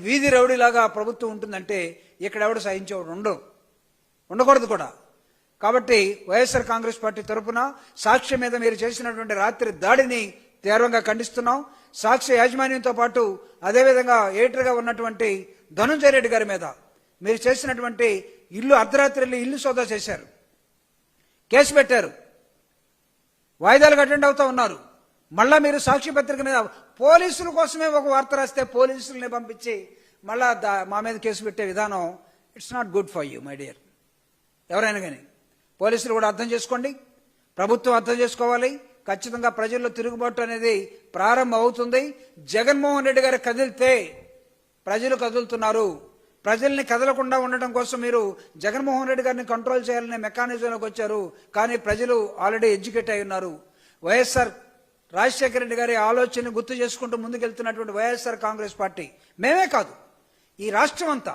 వీధి రౌడీలాగా ప్రభుత్వం ఉంటుందంటే ఇక్కడ ఎవడు సహించేవాడు ఉండకూడదు కూడా. కాబట్టి వైఎస్ఆర్ కాంగ్రెస్ పార్టీ తరఫున సాక్షి మీద మీరు చేసినటువంటి రాత్రి దాడిని తీవ్రంగా ఖండిస్తున్నాం. సాక్షి యాజమాన్యంతో పాటు అదేవిధంగా ఎడిటర్గా ఉన్నటువంటి ధనుంజయ రెడ్డి గారి మీద మీరు చేసినటువంటి అర్ధరాత్రి ఇల్లు సోదా చేశారు, కేసు పెట్టారు, వాయిదాలకు అటెండ్ అవుతా ఉన్నారు. మళ్ళా మీరు సాక్షి పత్రిక మీద పోలీసుల కోసమే ఒక వార్త రాస్తే పోలీసుల్ని పంపించి మళ్ళా మా మీద కేసు పెట్టే విధానం it's not good for you my dear. ఎవరైనా కానీ పోలీసులు కూడా అర్థం చేసుకోండి, ప్రభుత్వం అర్థం చేసుకోవాలి. ఖచ్చితంగా ప్రజల్లో తిరుగుబాటు అనేది ప్రారంభం అవుతుంది. జగన్మోహన్ రెడ్డి గారు కదిలితే ప్రజలు కదులుతున్నారు. ప్రజల్ని కదలకుండా ఉండటం కోసం మీరు జగన్మోహన్ రెడ్డి గారిని కంట్రోల్ చేయాలనే మెకానిజంలోకి వచ్చారు. కానీ ప్రజలు ఆల్రెడీ ఎడ్యుకేట్ అయి ఉన్నారు. వైఎస్ఆర్ రాజశేఖర రెడ్డి గారి ఆలోచనని గుర్తు చేసుకుంటూ ముందుకెళ్తున్నటువంటి వైఎస్ఆర్ కాంగ్రెస్ పార్టీ మేమే కాదు, ఈ రాష్ట్రం అంతా